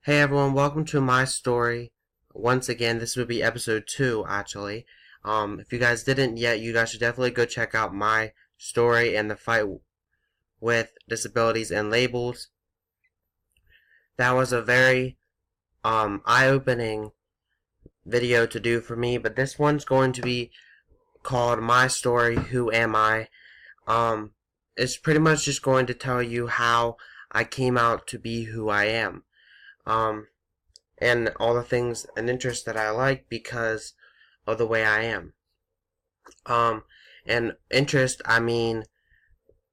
Hey everyone, welcome to my story. Once again, this would be episode 2, actually. If you guys didn't yet, you guys should definitely go check out my story and the fight with disabilities and labels. That was a very, eye-opening video to do for me, but this one's going to be called My Story, Who Am I? It's pretty much just going to tell you how I came out to be who I am. And all the things and interests that I like because of the way I am. And interest, I mean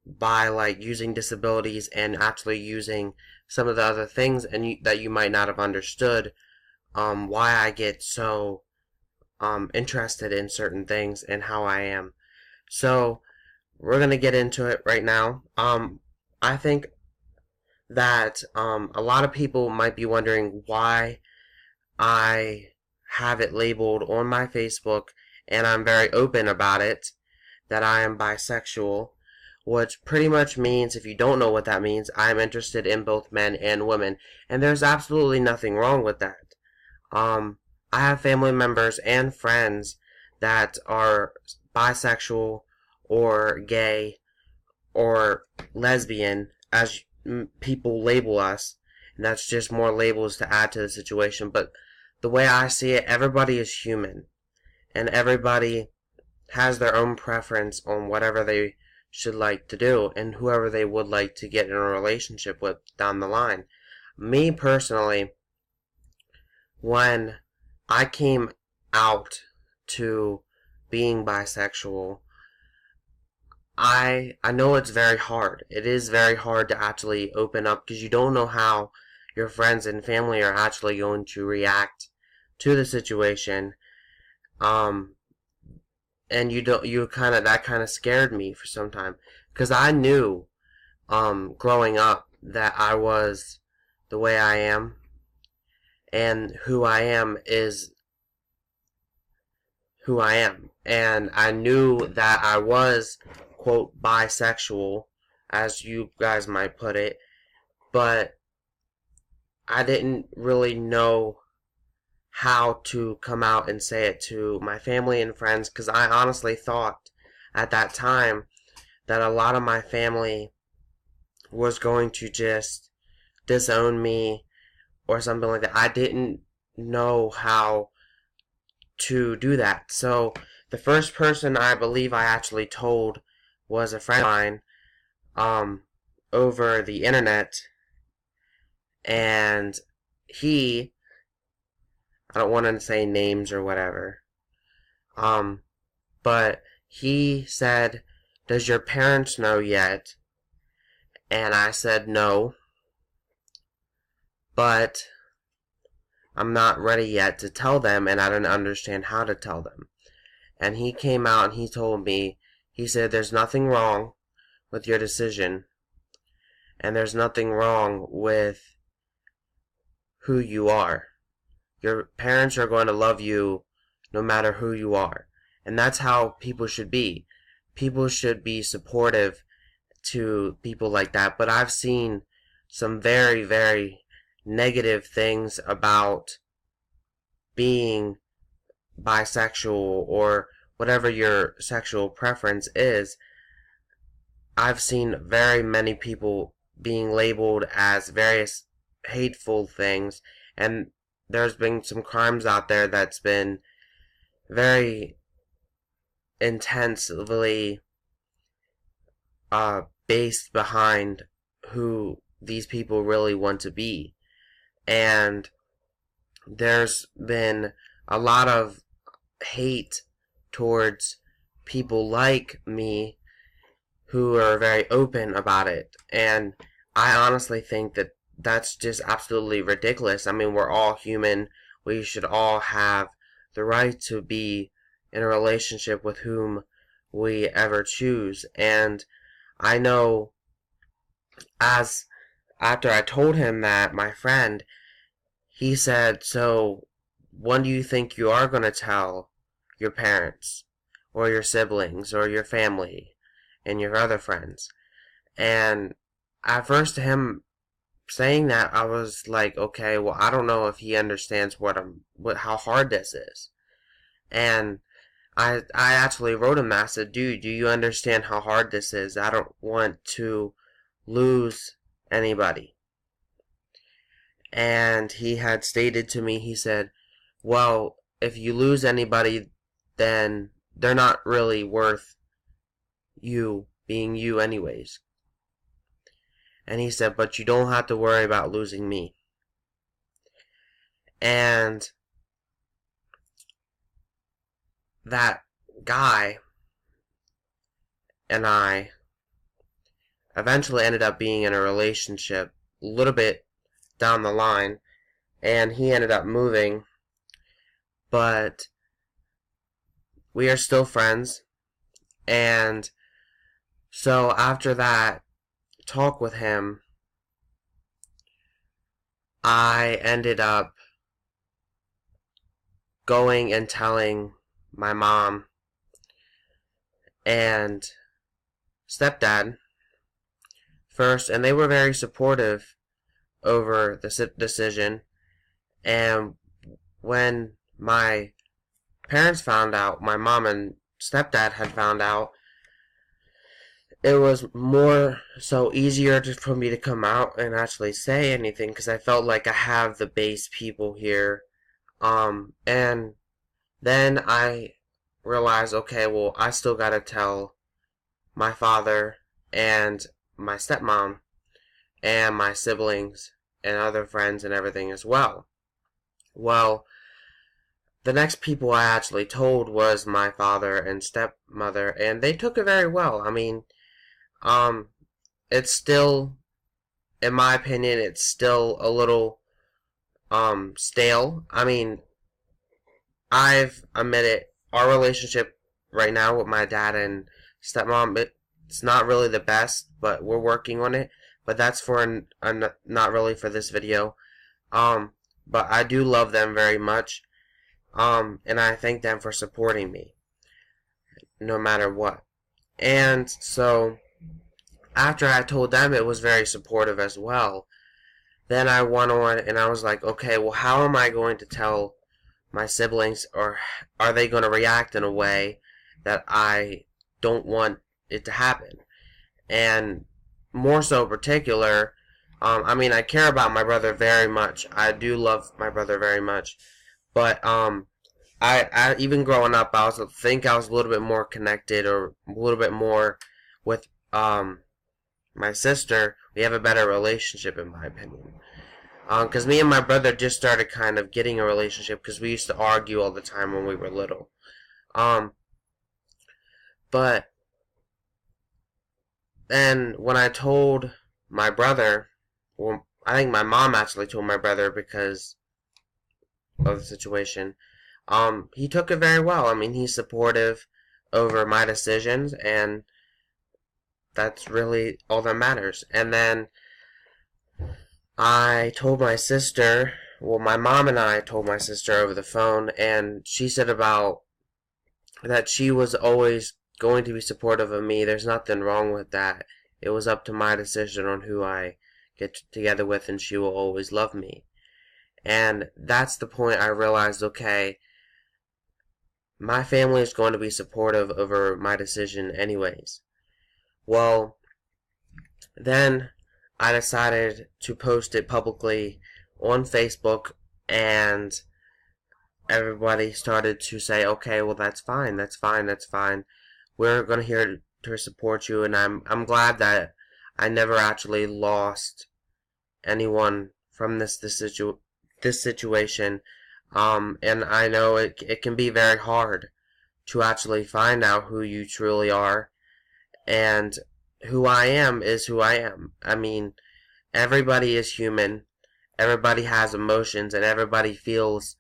by like using disabilities and actually using some of the other things that you might not have understood. Why I get so interested in certain things and how I am. So we're gonna get into it right now. I think that a lot of people might be wondering why I have it labeled on my Facebook, and I'm very open about it, that I am bisexual, which pretty much means, if you don't know what that means, I'm interested in both men and women, and there's absolutely nothing wrong with that. I have family members and friends that are bisexual or gay or lesbian, as people label us, and that's just more labels to add to the situation. But the way I see it, everybody is human, and everybody has their own preference on whatever they should like to do and whoever they would like to get in a relationship with down the line. Me personally, when I came out to being bisexual, I know it's very hard. It is very hard to actually open up because you don't know how your friends and family are actually going to react to the situation. Um, and that kind of scared me for some time because I knew, growing up that I was the way I am, and who I am is who I am. And I knew that I was, quote, bisexual, as you guys might put it, but I didn't really know how to come out and say it to my family and friends because I honestly thought at that time that a lot of my family was going to just disown me or something like that. I didn't know how to do that. So the first person I believe I actually told was a friend of mine, um, over the internet, and he, I don't want to say names or whatever, um, but he said, "Does your parents know yet?" And I said no, but I'm not ready yet to tell them, and I didn't understand how to tell them. And he came out and he told me, he said, "There's nothing wrong with your decision, and there's nothing wrong with who you are. Your parents are going to love you no matter who you are." And that's how people should be. People should be supportive to people like that. But I've seen some very, very negative things about being bisexual or whatever your sexual preference is. I've seen very many people being labeled as various hateful things, and there's been some crimes out there that's been very intensely based behind who these people really want to be. And there's been a lot of hate towards people like me who are very open about it. And I honestly think that that's just absolutely ridiculous. I mean, we're all human. We should all have the right to be in a relationship with whom we ever choose. And I know, as after I told him that, my friend, he said, "So when do you think you are going to tell your parents or your siblings or your family and your other friends?" And at first, to him, saying that, I was like, okay, well, I don't know if he understands how hard this is. And I actually wrote him that. I said, dude, do you understand how hard this is? I don't want to lose anybody. And he had stated to me, he said, well, if you lose anybody, then they're not really worth you being you anyways. And he said, but you don't have to worry about losing me. And that guy and I eventually ended up being in a relationship a little bit down the line, and he ended up moving, but we are still friends. And so after that talk with him, I ended up going and telling my mom and stepdad first, and they were very supportive over the decision. And when my parents found out, my mom and stepdad had found out, it was more so easier for me to come out and actually say anything, because I felt like I have the base people here. And then I realized, okay, well, I still gotta tell my father and my stepmom and my siblings and other friends and everything as well. Well, the next people I actually told was my father and stepmother, and they took it very well. I mean, it's still, in my opinion, it's still a little, stale. I mean, I've admitted our relationship right now with my dad and stepmom, it's not really the best, but we're working on it. But that's for not really for this video. But I do love them very much. And I thank them for supporting me, no matter what. And so, after I told them, it was very supportive as well. Then I went on and I was like, okay, well, how am I going to tell my siblings, or are they going to react in a way that I don't want it to happen? And more so particular, I mean, I care about my brother very much. I do love my brother very much. But, I even growing up, I think I was a little bit more connected, or a little bit more with, my sister. We have a better relationship, in my opinion. Because me and my brother just started kind of getting a relationship, because we used to argue all the time when we were little. But then when I told my brother, well, I think my mom actually told my brother because of the situation, he took it very well. I mean, he's supportive over my decisions, and that's really all that matters. And then I told my sister, well, my mom and I told my sister over the phone, and she said about that she was always going to be supportive of me. There's nothing wrong with that. It was up to my decision on who I get together with, and she will always love me. And that's the point I realized, okay, my family is going to be supportive over my decision anyways. Well, then I decided to post it publicly on Facebook, and everybody started to say, okay, well, that's fine, that's fine, that's fine. We're going to here to support you, and I'm glad that I never actually lost anyone from this situation. And I know it can be very hard to actually find out who you truly are, and who I am is who I am. I mean, everybody is human, everybody has emotions, and everybody feels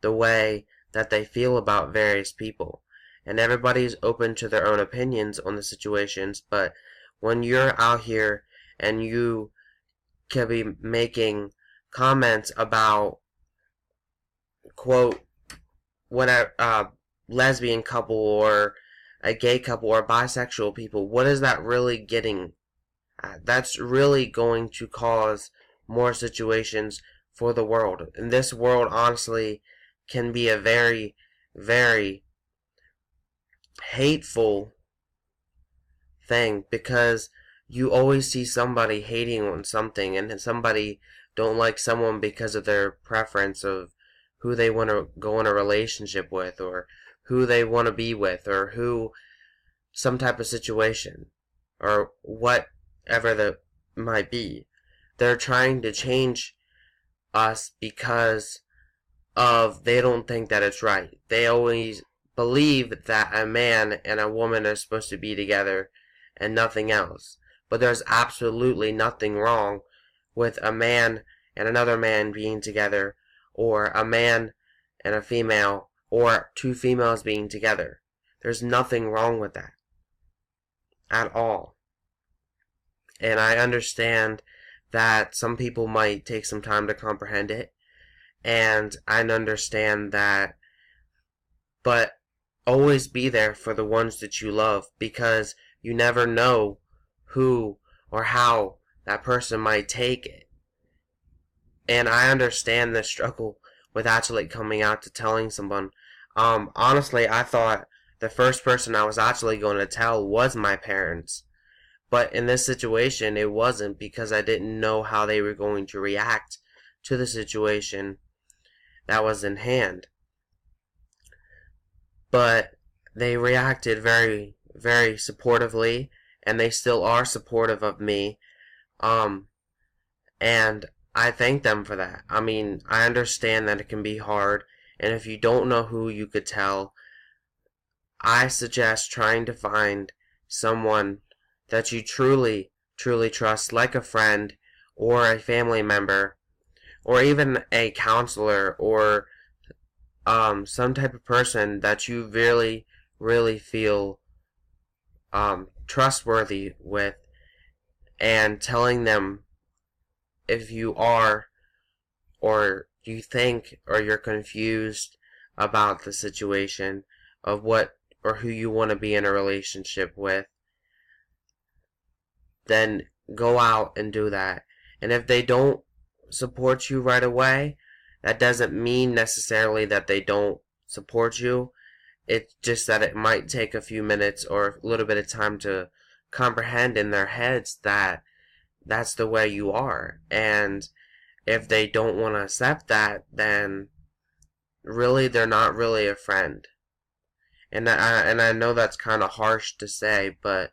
the way that they feel about various people. And everybody's open to their own opinions on the situations, but when you're out here and you can be making comments about, quote, whatever, lesbian couple or a gay couple or bisexual people, what is that really getting at? That's really going to cause more situations for the world. And this world, honestly, can be a very, very hateful thing, because you always see somebody hating on something, and somebody don't like someone because of their preference of who they want to go in a relationship with, or who they want to be with, or who, some type of situation, or whatever that might be. They're trying to change us because of they don't think that it's right. They always believe that a man and a woman are supposed to be together and nothing else. But there's absolutely nothing wrong with a man and another man being together, or a man and a female, or two females being together. There's nothing wrong with that at all. And I understand that some people might take some time to comprehend it, and I understand that, but always be there for the ones that you love, because you never know who or how that person might take it. And I understand the struggle with actually coming out to telling someone. Honestly, I thought the first person I was actually going to tell was my parents. But in this situation, it wasn't, because I didn't know how they were going to react to the situation that was in hand. But they reacted very, very supportively, and they still are supportive of me. And I thank them for that. I mean, I understand that it can be hard, and if you don't know who you could tell, I suggest trying to find someone that you truly, truly trust, like a friend, or a family member, or even a counselor, or some type of person that you really, really feel trustworthy with, and telling them if you are, or you think, or you're confused about the situation of what or who you want to be in a relationship with, then go out and do that. And if they don't support you right away, that doesn't mean necessarily that they don't support you. It's just that it might take a few minutes or a little bit of time to comprehend in their heads that that's the way you are. And if they don't want to accept that, then really they're not really a friend. And I know that's kind of harsh to say, but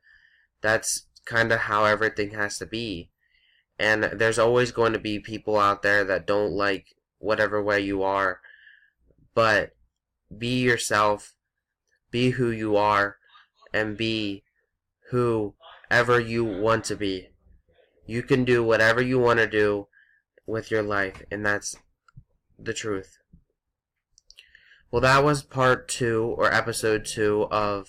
that's kind of how everything has to be. And there's always going to be people out there that don't like whatever way you are. But be yourself, be who you are, and be whoever you want to be. You can do whatever you want to do with your life, and that's the truth. Well, that was part 2, or episode 2 of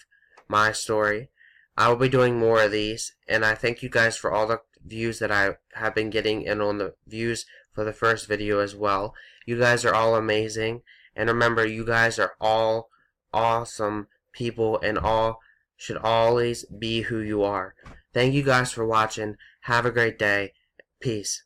my story. I will be doing more of these, and I thank you guys for all the views that I have been getting, and on the views for the first video as well. You guys are all amazing, and remember, you guys are all awesome people, and all should always be who you are. Thank you guys for watching. Have a great day. Peace.